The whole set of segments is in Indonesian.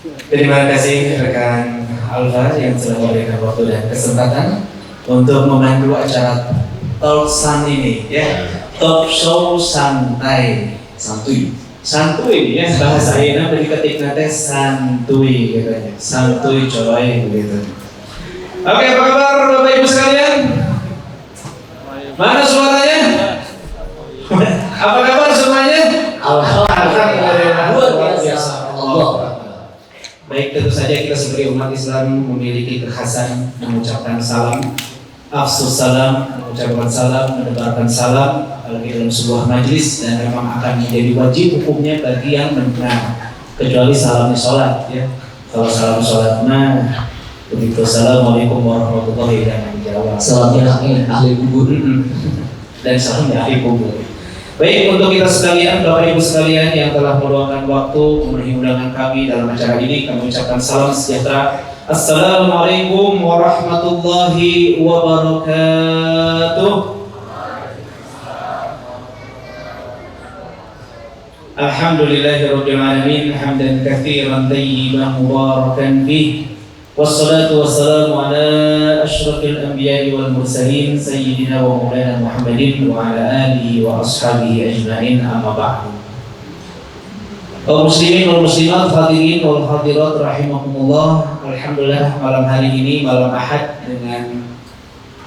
Terima kasih rekan Alfa yang telah memberikan waktu dan kesempatan untuk memandu acara Talk Sun ini, ya. Talk show santai, santuy ya, bahasa Ina diketik nanti santuy katanya, santuy coy begitu. Oke, apa kabar Bapak Ibu sekalian? Mana suaranya? Apa kabar semuanya? Alhamdulillah, luar biasa. Allah. Baik, tentu saja kita sebagai umat Islam memiliki kekhasan mengucapkan salam, afsus salam, mengucapkan salam, menebarkan salam, apalagi dalam sebuah majlis, dan memang akan menjadi wajib hukumnya bagi yang mendengar, kecuali salamnya sholat, ya. Kalau salam sholat, begitu assalamualaikum warahmatullahi wabarakatuh. Salamnya ahli kubur dan salamnya ahli kubur. Baik, untuk kita sekalian, Bapak Ibu sekalian yang telah meluangkan waktu memenuhi undangan kami dalam acara ini, kami ucapkan salam sejahtera. Assalamualaikum warahmatullahi wabarakatuh. Alhamdulillahirabbil alamin, hamdan katsiran tayyiban mubarakan fihi. Wassalatu wassalamu ala asyrafil anbiya'i wal mursalin sayyidina wa maulana Muhammadin wa ala alihi wa ashabihi ajma'in, amma ba'du. Kaum muslimin wal muslimat, hadirin wal hadirat rahimakumullah. Alhamdulillah, malam hari ini malam Ahad dengan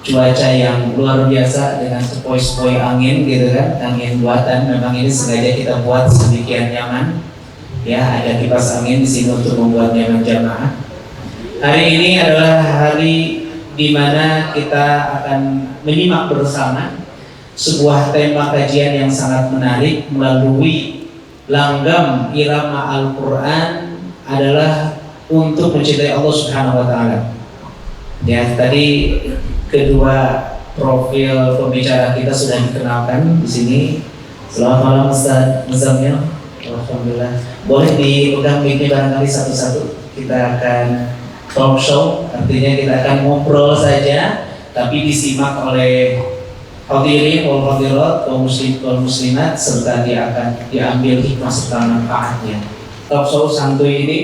cuaca yang luar biasa, dengan sepoi-sepoi angin gitu kan, angin buatan. Memang ini sengaja kita buat sedemikian nyaman. Ya, ada kipas angin di sini untuk membuat nyaman jamaah. Hari ini adalah hari di mana kita akan menyimak bersama sebuah tema kajian yang sangat menarik melalui langgam irama Al-Quran adalah untuk mencintai Allah Subhanahu wa Ta'ala. Ya, tadi kedua profil pembicara kita sudah dikenalkan di sini. Selamat malam Ustaz Muzammil. Alhamdulillah. Boleh dipegang mic-nya barangkali satu-satu. Kita akan talk show, artinya kita akan ngobrol saja, tapi disimak oleh hadirin wal hadirat, kaum muslim kaum muslimat, serta dia akan diambil hikmah serta manfaatnya. Talk show santuy ini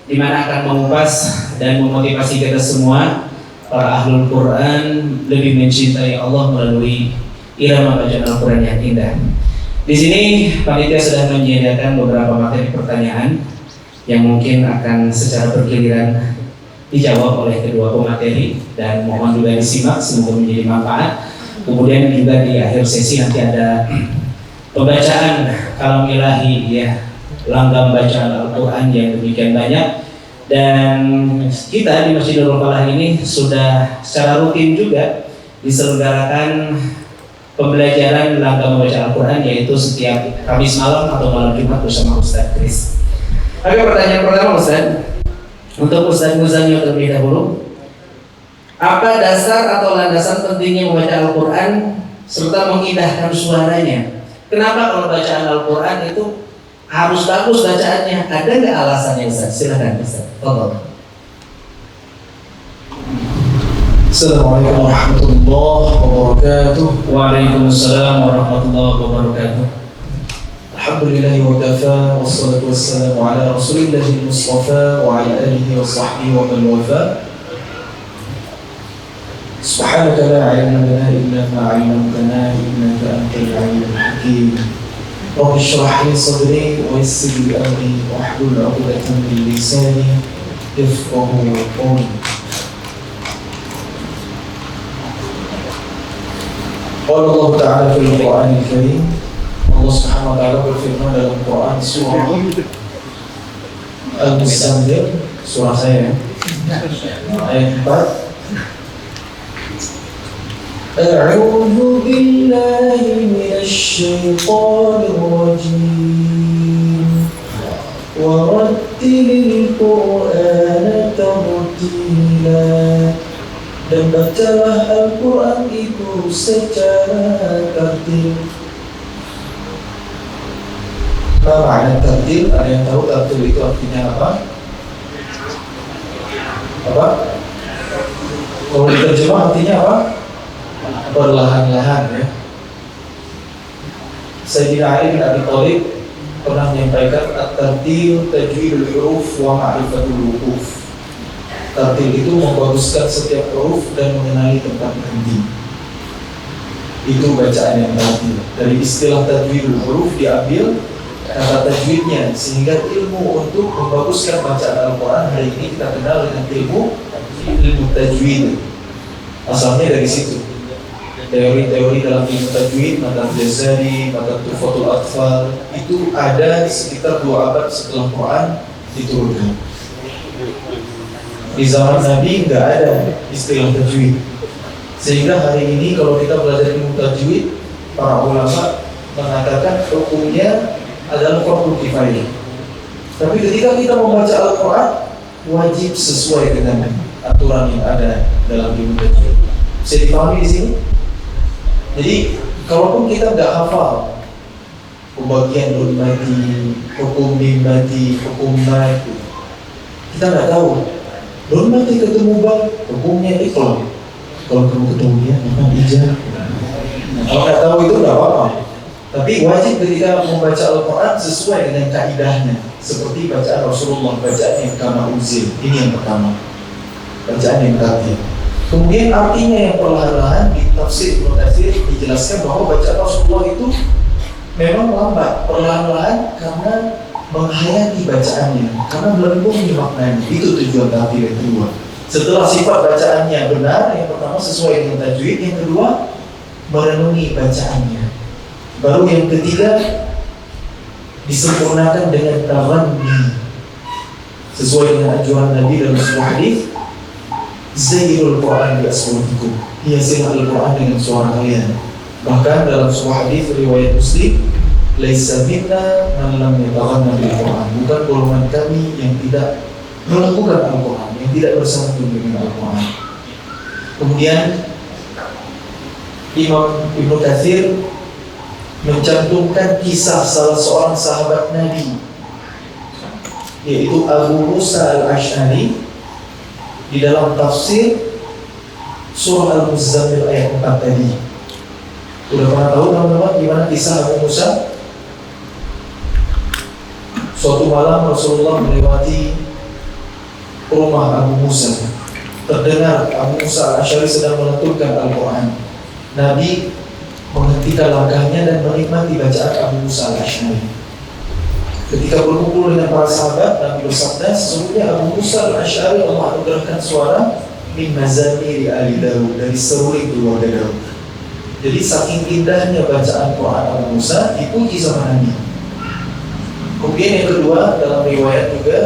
dimana akan mengupas dan memotivasi kita semua para ahlul Quran lebih mencintai Allah melalui irama bacaan Al-Quran yang indah. Di sini panitia sudah menyediakan beberapa materi pertanyaan yang mungkin akan secara bergiliran dijawab oleh kedua pemateri, dan mohon juga disimak, semoga menjadi manfaat. Kemudian juga di akhir sesi nanti ada pembacaan kalam ilahi, ya, langgam bacaan Al-Quran yang demikian banyak. Dan kita di Masjidul Falah ini sudah secara rutin juga diselenggarakan pembelajaran langgam bacaan Al-Quran, yaitu setiap Kamis malam atau malam Jumat bersama Ustaz Kris. Oke, pertanyaan pertama Ustaz, untuk Ustaz Muzammil terlebih dahulu, apa dasar atau landasan pentingnya membaca Al-Quran serta mengindahkan suaranya? Kenapa kalau bacaan Al-Quran itu harus bagus bacaannya? Ada nggak alasannya Ustaz? Silakan Ustaz. Tolong. Assalamualaikum warahmatullahi wabarakatuh. Waalaikumsalam warahmatullahi wabarakatuh. Alhamdulillahi wa kafa, wassalatu wassalamu ala rasulillahi mustafa wa ala alihi wa sahbihi wa man wafa. Subhanaka la ilma lana illa ma 'allamtana innaka antal 'alimul hakim. Rabbi shrah li sadri wa yassir li amri wahlul 'uqdatam min lisani yafqahu qawli. Qala Allah Ta'ala fil Qur'anil Karim, Allah Subhanahu wa Ta'ala berfirman dalam Quran surah Al-Muzammil, surah saya ayat 4. A'udzu billahi minasy syaithanir rajim. Wa rattilil Qur'ana tartila. Dan bacalah Al-Quran itu secara tertil. Apa makna tertil? Ada yang tahu tertil itu artinya apa? Apa? Kalau diterjemah artinya apa? Perlahan-lahan, ya. Sayyidina Ali bin Abi Thalib pernah menyampaikan at-tartil tajwidul huruf wa ma'rifatul wuquf. Tartil itu membaguskan setiap huruf dan mengenali tempat berhenti. Itu bacaan yang tartil. Dari istilah tajwidul huruf diambil kata tajwidnya, sehingga ilmu untuk membaguskan bacaan Al-Quran hari ini kita kenal dengan ilmu tajwid. Asalnya dari situ. Teori-teori dalam ilmu tajwid, Matan Jazari, Matan Tufatul Atfal, itu ada sekitar 2 abad setelah Quran diturunkan. Di zaman Nabi nggak ada istilah tajwid, sehingga hari ini kalau kita belajar ilmu tajwid, para ulama mengatakan hukumnya adalah fardhu kifayah. Tapi ketika kita membaca Al-Quran, wajib sesuai dengan aturan yang ada dalam ilmu tajwid. Bisa dipahami di sini? Jadi, kalaupun kita nggak hafal pembagian nun mati, hukum mim mati, hukum mati, kita nggak tahu nun mati ketemu bal, hukumnya iqlab. Kalau kamu ketemunya, maka ijab. Kalau nggak tahu itu nggak apa-apa. Tapi wajib ketika membaca Al-Quran sesuai dengan kaidahnya, seperti bacaan Rasulullah, bacaan yang kama uzil. Ini yang pertama, bacaan yang tartil. Kemudian artinya yang perlahan-lahan di tafsir Ibnu Katsir dijelaskan bahwa bacaan Rasulullah itu memang lambat, perlahan-lahan karena menghayati bacaannya, karena melengkungi maknanya. Itu tujuan tartil yang kedua. Setelah sifat bacaannya benar, yang pertama sesuai dengan tajwid, yang kedua merenungi bacaannya. Baru yang ketiga disempurnakan dengan taranni sesuai dengan anjuran Nabi dalam sebuah hadis, zayyinul Quran bi aswatikum, hiasilah Al-Quran dengan suara kalian. Bahkan dalam sebuah hadis riwayat Muslim, laisa minna man lam yataghanna bil Quran, bukan golongan kami yang tidak melakukan Al-Quran, yang tidak bersantun dengan Al-Quran. Kemudian Imam Ibnu Katsir mencantumkan kisah salah seorang sahabat Nabi, yaitu Abu Musa al-Ash'ari, di dalam tafsir surah Al-Muzammil ayat 4 tadi. Sudah pernah tahu teman-teman gimana kisah Abu Musa? Suatu malam Rasulullah melewati rumah Abu Musa. Terdengar Abu Musa al-Ash'ari sedang melantunkan Al-Quran. Nabi menghentikan langkahnya dan menikmati bacaan Abu Musa al-Ash'ari. Ketika berkumpul dengan para sahabat, Nabi bersabda, sesungguhnya Abu Musa al-Ash'ari Allah anugerahkan suara min mazamiri ali Daud, dari seruling keluarga Daud. Jadi saking indahnya bacaan Quran Abu Musa dipuji sama Nabi. Kemudian yang kedua, dalam riwayat juga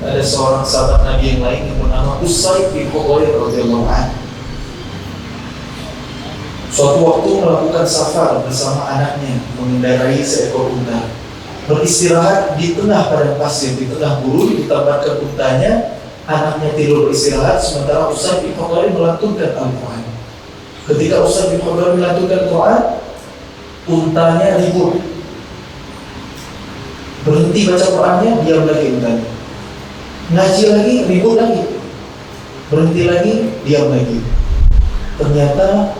ada seorang sahabat Nabi yang lain yang bernama Usaid bin Hudayr radhiyallahu anhu. Suatu waktu melakukan safar bersama anaknya, mengendarai seekor unta. Beristirahat di tengah padang pasir, di tengah gurun, ditambahkan untanya. Anaknya tidur beristirahat, sementara Usaid bin Hudayr melantunkan Al-Quran. Ketika Usaid bin Hudayr melantunkan Al-Quran, untanya ribut. Berhenti baca Qurannya, diam lagi untanya. Ngaji lagi, ribut lagi. Berhenti lagi, diam lagi. Ternyata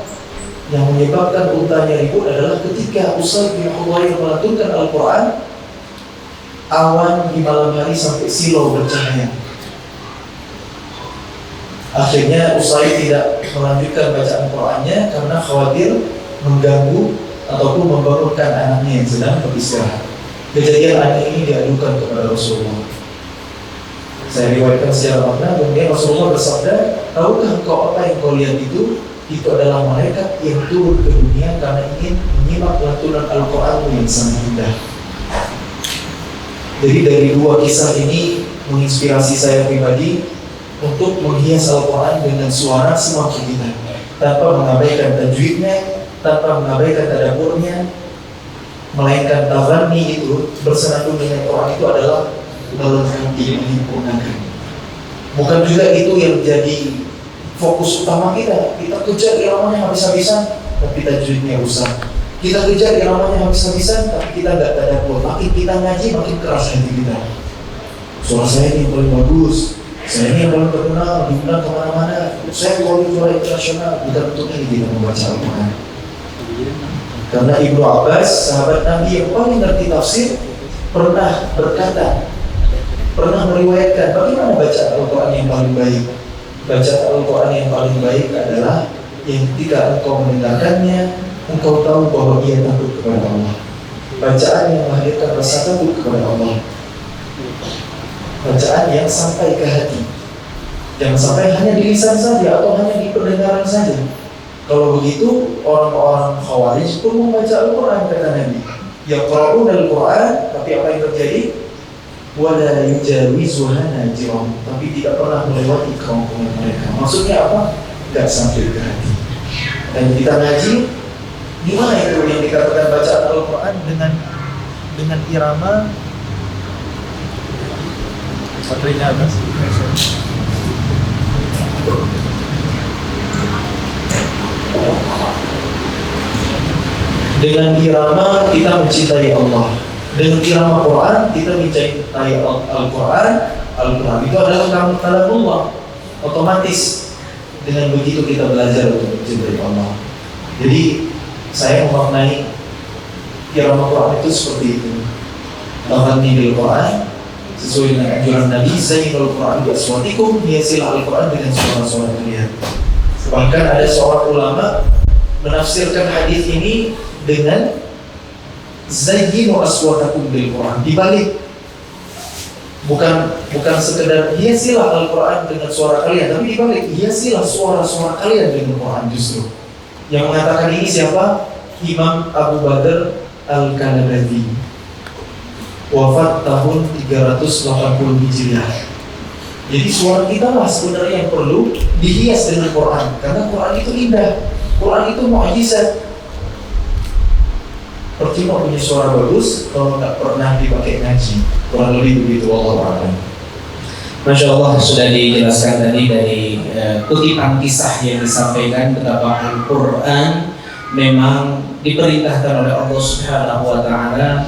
yang menyebabkan untanya ribut adalah ketika Usaid bin Hudayr melantunkan Al-Quran, awan di malam hari sampai silau bercahaya. Akhirnya Usaid tidak melanjutkan bacaan Qurannya karena khawatir mengganggu ataupun membangunkan anaknya yang sedang beristirahat. Kejadian aneh ini diadukan kepada Rasulullah. Saya riwayatkan secara makna, kemudian Rasulullah bersabda, tahukah engkau apa yang kau lihat itu? Itu adalah malaikat yang turun ke dunia karena ingin menyimak lantunan Al-Quran yang sangat indah. Jadi dari dua kisah ini menginspirasi saya pribadi untuk menghias Al-Quran dengan suara semampu kita, tanpa mengabaikan tajwidnya, tanpa mengabaikan tadaburnya, melainkan taranni itu bersenandung dengan Quran itu adalah melengkapi, menyempurnakan. Bukan juga itu yang jadi fokus utama kita. Kita kejar iramanya habis-habisan, tapi tajwidnya rusak. Kita kejar iramanya habis-habisan, tapi kita nggak tadabbur. Makin kita ngaji, makin keras hati kita. Suara saya ini yang paling bagus, saya ini yang paling terkenal, diundang kemana-mana. Saya kalau juara internasional, bukan untuk ini kita membaca Al-Quran. Karena Ibnu Abbas, sahabat Nabi yang paling ngerti tafsir, pernah berkata, pernah meriwayatkan bagaimana baca Al-Quran yang paling baik. Baca Al-Quran yang paling baik adalah yang ketika engkau mendengarkannya, engkau tahu bahwa ia takut kepada Allah. Bacaan yang melahirkan rasa takut kepada Allah. Bacaan yang sampai ke hati. Jangan sampai hanya di lisan saja atau hanya di pendengaran saja. Kalau begitu, orang-orang Khawarij pun membaca Al-Quran, kata Nabi. Yaqra'una Al-Quran, tapi apa yang terjadi? Wala yujawizuha najirahum, tapi tidak pernah melewati kerongkongan mereka. Maksudnya apa? Tidak sampai ke hati. Dan kita ngaji, gimana itu yang dikatakan bacaan Al-Quran dengan irama baterainya atas. Dengan irama kita mencintai Allah. Dengan irama Quran kita mencintai Al-Quran. Al-Quran itu adalah kalamullah. Otomatis dengan begitu kita belajar untuk mencintai Allah. Jadi saya memaknai irama Quran itu seperti itu. Tafannil Quran sesuai dengan anjuran Nabi, Zainul Quran bi aswatikum, hiasilah Al-Quran dengan suara-suara kalian. Bahkan ada seorang ulama menafsirkan hadis ini dengan zayyinu aswatakum bil Quran, dibalik. Bukan sekedar hiasilah Al-Quran dengan suara kalian, tapi dibalik, hiasilah suara-suara kalian dengan Quran justru. Yang mengatakan ini siapa? Imam Abu Bakar Al-Kalabadi, wafat tahun 380 Hijriah. Jadi suara kita lah sebenarnya yang perlu dihias dengan Quran, karena Quran itu indah, Quran itu mukjizat. Percuma punya suara bagus kalau nggak pernah dipakai ngaji. Kurang lebih begitu, wallahu a'lam. Masya Allah, sudah dijelaskan tadi dari kutipan kisah yang disampaikan betapa Al-Quran memang diperintahkan oleh Allah Subhanahu wa Ta'ala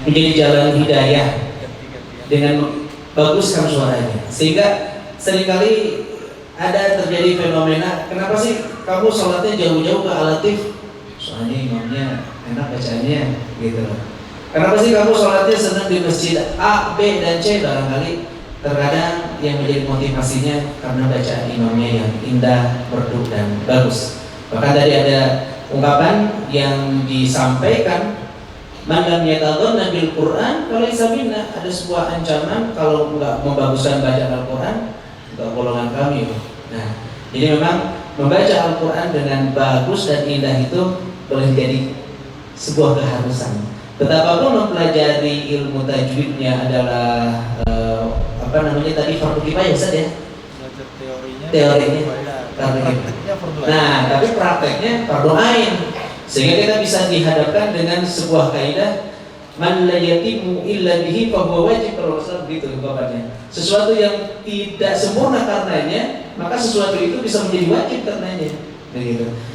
menjadi jalan hidayah dengan baguskan suaranya. Sehingga seringkali ada terjadi fenomena, kenapa sih kamu sholatnya jauh-jauh ke Al-Latif? Soalnya imamnya enak bacaannya gitu. Kenapa sih kamu sholatnya senang di masjid A, B, dan C? Barangkali terkadang yang menjadi motivasinya karena bacaan imamnya yang indah, merdu, dan bagus. Bahkan tadi ada ungkapan yang disampaikan, man lam yatadhanna bil Qur'an falaysa minna. Ada sebuah ancaman kalau enggak membaguskan bacaan Al-Quran, enggak golongan kami. Nah, jadi memang membaca Al-Quran dengan bagus dan indah itu boleh jadi sebuah keharusan. Betapapun mempelajari ilmu tajwidnya adalah tadi fardu kifayah Ustaz ya. Teorinya. Nah, tapi prakteknya fardu ain. Sehingga kita bisa dihadapkan dengan sebuah kaidah, man la yatimu illa bihi fa huwa wajib, kalau begitu ungkapannya. Sesuatu yang tidak sempurna karenanya, maka sesuatu itu bisa menjadi wajib karenanya. Begitu.